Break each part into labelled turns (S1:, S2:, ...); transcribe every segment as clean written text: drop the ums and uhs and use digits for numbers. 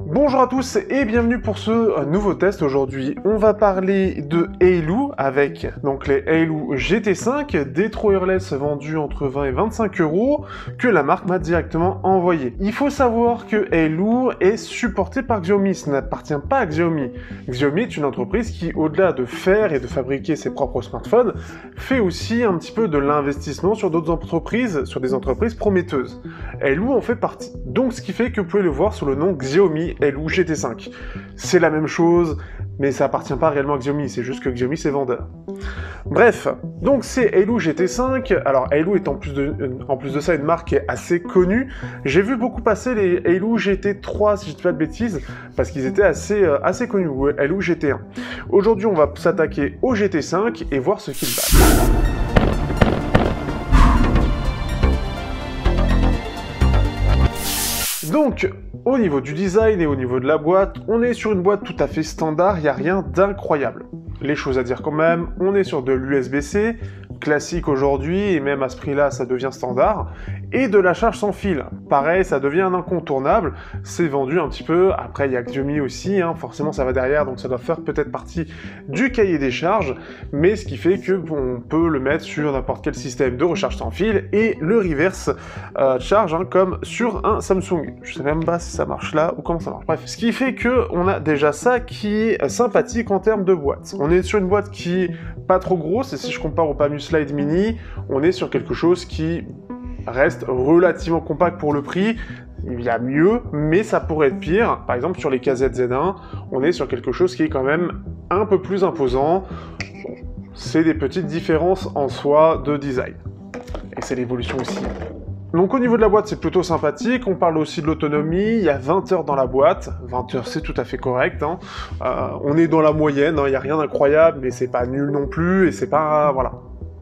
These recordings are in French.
S1: Bonjour à tous et bienvenue pour ce nouveau test. Aujourd'hui, on va parler de Hailu avec donc les Hailu GT5, des Trop Wireless vendus entre 20 et 25 euros que la marque m'a directement envoyé. Il faut savoir que Hailu est supporté par Xiaomi, ça n'appartient pas à Xiaomi. Xiaomi est une entreprise qui, au-delà de faire et de fabriquer ses propres smartphones, fait aussi un petit peu de l'investissement sur d'autres entreprises, sur des entreprises prometteuses. Hailu en fait partie. Donc ce qui fait que vous pouvez le voir sous le nom Xiaomi Hailu GT5. C'est la même chose, mais ça appartient pas réellement à Xiaomi, c'est juste que Xiaomi c'est vendeur. Bref, donc c'est Hailu GT5. Alors Hailu est en plus de ça une marque qui est assez connue. J'ai vu beaucoup passer les Hailu GT3 si je dis pas de bêtises, parce qu'ils étaient assez connus, ou Hailu GT1. Aujourd'hui on va s'attaquer au GT5 et voir ce qu'il valent. Donc, au niveau du design et au niveau de la boîte, on est sur une boîte tout à fait standard, il n'y a rien d'incroyable. Les choses à dire quand même, on est sur de l'USB-C, classique aujourd'hui, et même à ce prix-là, ça devient standard, et de la charge sans fil. Pareil, ça devient un incontournable, c'est vendu un petit peu, après il y a Xiaomi aussi, hein, forcément ça va derrière, donc ça doit faire peut-être partie du cahier des charges, mais ce qui fait que on peut le mettre sur n'importe quel système de recharge sans fil, et le reverse charge, hein, comme sur un Samsung. Je sais même pas si ça marche là, ou comment ça marche. Bref, ce qui fait que on a déjà ça qui est sympathique en termes de boîte. On est sur une boîte qui est pas trop grosse, et si je compare au Palm Slide Mini, on est sur quelque chose qui reste relativement compact pour le prix. Il y a mieux, mais ça pourrait être pire. Par exemple, sur les KZ-Z1, on est sur quelque chose qui est quand même un peu plus imposant. Bon, c'est des petites différences en soi de design. Et c'est l'évolution aussi. Donc au niveau de la boîte, c'est plutôt sympathique. On parle aussi de l'autonomie. Il y a 20 heures dans la boîte. 20 heures, c'est tout à fait correct. Hein. On est dans la moyenne. Hein. Il n'y a rien d'incroyable, mais c'est pas nul non plus. Et c'est pas... Voilà.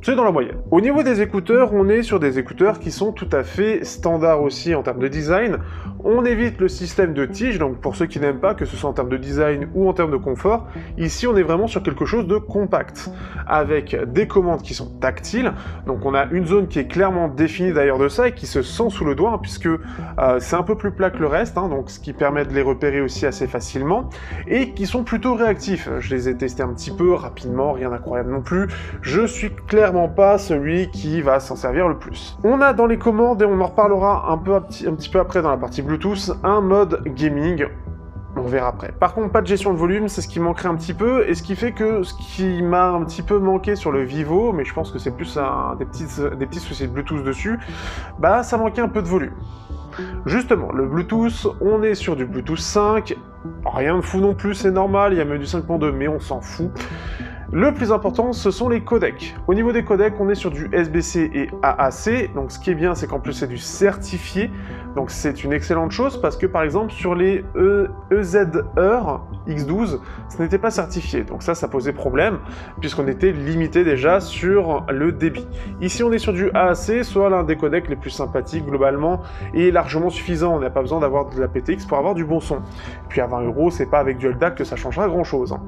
S1: C'est dans la moyenne. Au niveau des écouteurs, on est sur des écouteurs qui sont tout à fait standards aussi en termes de design. On évite le système de tige, donc pour ceux qui n'aiment pas, que ce soit en termes de design ou en termes de confort, ici on est vraiment sur quelque chose de compact, avec des commandes qui sont tactiles, donc on a une zone qui est clairement définie d'ailleurs de ça et qui se sent sous le doigt, hein, puisque c'est un peu plus plat que le reste, hein, donc ce qui permet de les repérer aussi assez facilement, et qui sont plutôt réactifs. Je les ai testés un petit peu rapidement, rien d'incroyable non plus. Je suis clairement pas celui qui va s'en servir le plus. On a dans les commandes, et on en reparlera un petit peu après dans la partie Bluetooth, un mode gaming. On verra après. Par contre, pas de gestion de volume, c'est ce qui manquerait un petit peu, et ce qui fait que ce qui m'a un petit peu manqué sur le Vivo, mais je pense que c'est plus des petits soucis de Bluetooth dessus, bah ça manquait un peu de volume. Justement, le Bluetooth, on est sur du Bluetooth 5, rien de fou non plus, c'est normal, il y a même du 5.2, mais on s'en fout. Le plus important, ce sont les codecs. Au niveau des codecs, on est sur du SBC et AAC, donc ce qui est bien, c'est qu'en plus c'est du certifié, donc c'est une excellente chose, parce que par exemple, sur les EZR X12, ce n'était pas certifié, donc ça posait problème, puisqu'on était limité déjà sur le débit. Ici, on est sur du AAC, soit l'un des codecs les plus sympathiques globalement, et largement suffisant, on n'a pas besoin d'avoir de la PTX pour avoir du bon son. Puis à 20 €, c'est pas avec du LDAC que ça changera grand-chose. Hein.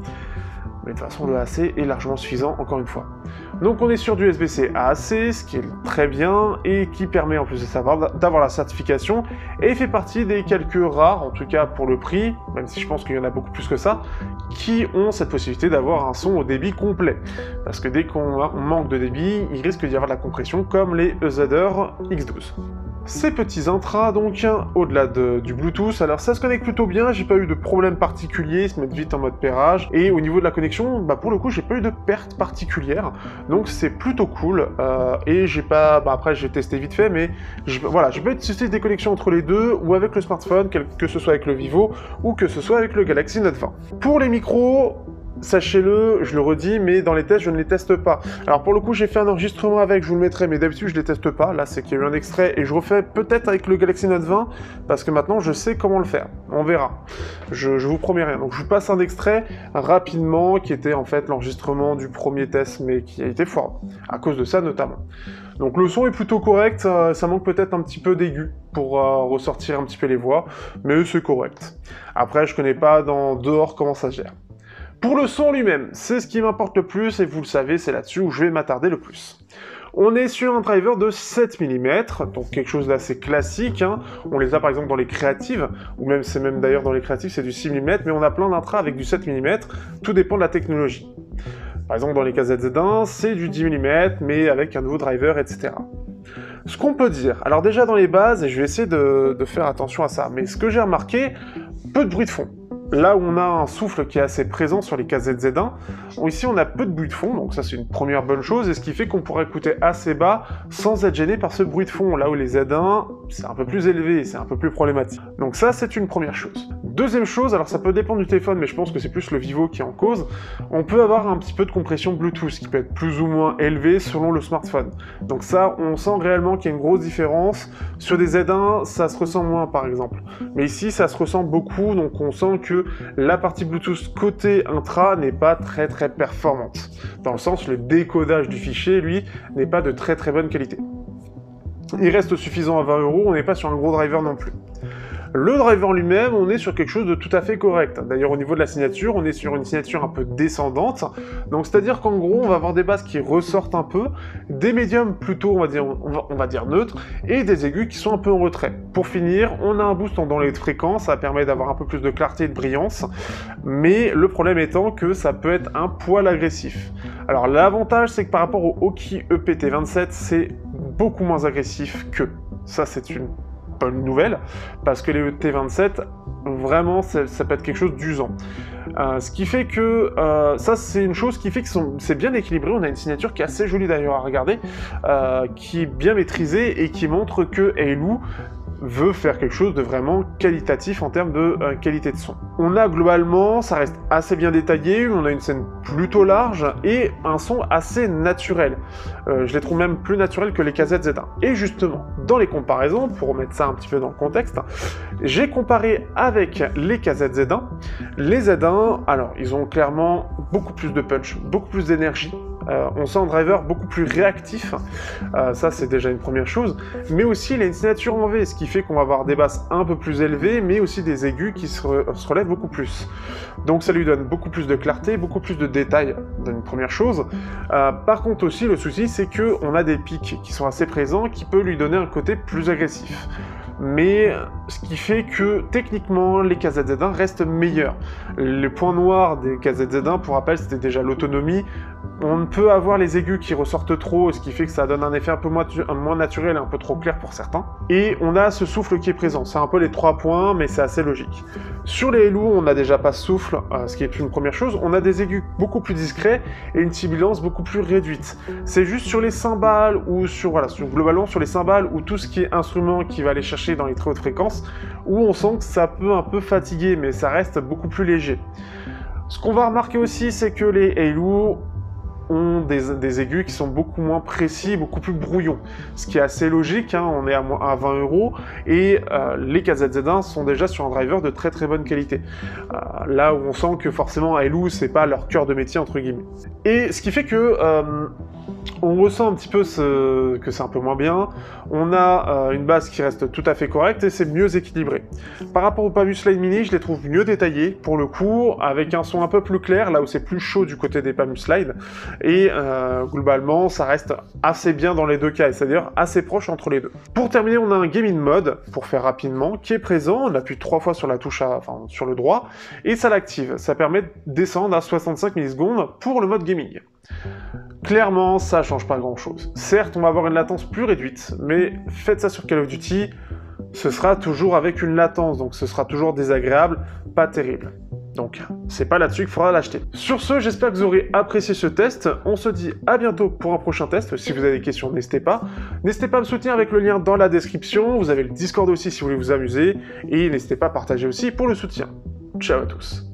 S1: Mais de toute façon, le AAC est largement suffisant, encore une fois. Donc on est sur du SBC AAC, ce qui est très bien, et qui permet en plus de savoir d'avoir la certification, et fait partie des quelques rares, en tout cas pour le prix, même si je pense qu'il y en a beaucoup plus que ça, qui ont cette possibilité d'avoir un son au débit complet. Parce que dès qu'on manque de débit, il risque d'y avoir de la compression, comme les EZR X12. Ces petits intras, donc, au-delà du Bluetooth, alors ça se connecte plutôt bien, j'ai pas eu de problème particulier, ils se mettent vite en mode pairage, et au niveau de la connexion, bah pour le coup, j'ai pas eu de perte particulière, donc c'est plutôt cool, et j'ai pas, bah après j'ai testé vite fait, mais voilà, j'ai pas eu de soucis des connexions entre les deux, ou avec le smartphone, que ce soit avec le Vivo, ou que ce soit avec le Galaxy Note 20. Pour les micros, sachez-le, je le redis, mais dans les tests, je ne les teste pas. Alors pour le coup, j'ai fait un enregistrement avec, je vous le mettrai, mais d'habitude, je les teste pas. Là, c'est qu'il y a eu un extrait, et je refais peut-être avec le Galaxy Note 20, parce que maintenant, je sais comment le faire. On verra. Je vous promets rien. Donc je vous passe un extrait rapidement, qui était en fait l'enregistrement du premier test, mais qui a été foireux, à cause de ça notamment. Donc le son est plutôt correct, ça manque peut-être un petit peu d'aigu pour ressortir un petit peu les voix, mais c'est correct. Après, je connais pas dehors comment ça se gère. Pour le son lui-même, c'est ce qui m'importe le plus, et vous le savez, c'est là-dessus où je vais m'attarder le plus. On est sur un driver de 7 mm, donc quelque chose d'assez classique, hein. On les a par exemple dans les créatives, ou même c'est même d'ailleurs dans les créatives c'est du 6 mm, mais on a plein d'intras avec du 7 mm, tout dépend de la technologie. Par exemple dans les KZZ1, c'est du 10 mm, mais avec un nouveau driver, etc. Ce qu'on peut dire, alors déjà dans les bases, et je vais essayer de faire attention à ça, mais ce que j'ai remarqué, peu de bruit de fond. Là où on a un souffle qui est assez présent sur les KZZ1, ici on a peu de bruit de fond, donc ça c'est une première bonne chose, et ce qui fait qu'on pourrait écouter assez bas sans être gêné par ce bruit de fond, là où les Z1, c'est un peu plus élevé, c'est un peu plus problématique. Donc ça c'est une première chose. Deuxième chose, alors ça peut dépendre du téléphone, mais je pense que c'est plus le Vivo qui est en cause, on peut avoir un petit peu de compression Bluetooth, qui peut être plus ou moins élevé selon le smartphone. Donc ça, on sent réellement qu'il y a une grosse différence. Sur des Z1, ça se ressent moins par exemple. Mais ici, ça se ressent beaucoup, donc on sent que la partie Bluetooth côté intra n'est pas très performante. Dans le sens, le décodage du fichier, lui, n'est pas de très bonne qualité. Il reste suffisant à 20 €, on n'est pas sur un gros driver non plus. Le driver lui-même, on est sur quelque chose de tout à fait correct. D'ailleurs, au niveau de la signature, on est sur une signature un peu descendante. Donc, c'est-à-dire qu'en gros, on va avoir des basses qui ressortent un peu, des médiums plutôt, on va dire neutres, et des aigus qui sont un peu en retrait. Pour finir, on a un boost dans les fréquences, ça permet d'avoir un peu plus de clarté et de brillance, mais le problème étant que ça peut être un poil agressif. Alors, l'avantage, c'est que par rapport au Oki EPT27, c'est beaucoup moins agressif que. Ça, c'est une bonne nouvelle, parce que les T27, vraiment, ça peut être quelque chose d'usant. Ce qui fait que, ça c'est une chose qui fait que c'est bien équilibré, on a une signature qui est assez jolie d'ailleurs à regarder, qui est bien maîtrisée et qui montre que Ailu veut faire quelque chose de vraiment qualitatif en termes de qualité de son. On a globalement, ça reste assez bien détaillé, on a une scène plutôt large et un son assez naturel. Je les trouve même plus naturels que les KZZ1. Et justement, dans les comparaisons, pour remettre ça un petit peu dans le contexte, j'ai comparé avec les KZZ1. Les Z1, alors ils ont clairement beaucoup plus de punch, beaucoup plus d'énergie. On sent un driver beaucoup plus réactif, ça c'est déjà une première chose, mais aussi il a une signature en V, ce qui fait qu'on va avoir des basses un peu plus élevées, mais aussi des aigus qui se relèvent beaucoup plus. Donc ça lui donne beaucoup plus de clarté, beaucoup plus de détails, une première chose. Par contre aussi, le souci c'est qu'on a des pics qui sont assez présents, qui peut lui donner un côté plus agressif. Mais ce qui fait que techniquement les KZZ1 restent meilleurs. Le point noir des KZZ1, pour rappel, c'était déjà l'autonomie. On peut avoir les aigus qui ressortent trop, ce qui fait que ça donne un effet un peu moins naturel et un peu trop clair pour certains. Et on a ce souffle qui est présent. C'est un peu les 3 points, mais c'est assez logique. Sur les Ailu, on n'a déjà pas ce souffle, ce qui est une première chose. On a des aigus beaucoup plus discrets et une sibilance beaucoup plus réduite. C'est juste sur les cymbales ou globalement sur les cymbales ou tout ce qui est instrument qui va aller chercher dans les très hautes fréquences, où on sent que ça peut un peu fatiguer, mais ça reste beaucoup plus léger. Ce qu'on va remarquer aussi, c'est que les Ailu ont des aigus qui sont beaucoup moins précis, beaucoup plus brouillons. Ce qui est assez logique, hein, on est à 20 €, et les KZZ1 sont déjà sur un driver de très bonne qualité. Là où on sent que forcément Ailu, c'est pas leur cœur de métier, entre guillemets. Et ce qui fait que on ressent un petit peu que c'est un peu moins bien. On a une basse qui reste tout à fait correcte et c'est mieux équilibré. Par rapport au Palm Slide Mini, je les trouve mieux détaillés, pour le coup, avec un son un peu plus clair, là où c'est plus chaud du côté des Palm Slide. Et globalement, ça reste assez bien dans les deux cas, c'est-à-dire assez proche entre les deux. Pour terminer, on a un Gaming Mode, pour faire rapidement, qui est présent. On appuie 3 fois sur la touche, sur le droit, et ça l'active. Ça permet de descendre à 65 millisecondes pour le mode gaming. Clairement, ça change pas grand-chose. Certes, on va avoir une latence plus réduite, mais faites ça sur Call of Duty, ce sera toujours avec une latence, donc ce sera toujours désagréable, pas terrible. Donc, c'est pas là-dessus qu'il faudra l'acheter. Sur ce, j'espère que vous aurez apprécié ce test. On se dit à bientôt pour un prochain test. Si vous avez des questions, n'hésitez pas. N'hésitez pas à me soutenir avec le lien dans la description. Vous avez le Discord aussi si vous voulez vous amuser. Et n'hésitez pas à partager aussi pour le soutien. Ciao à tous.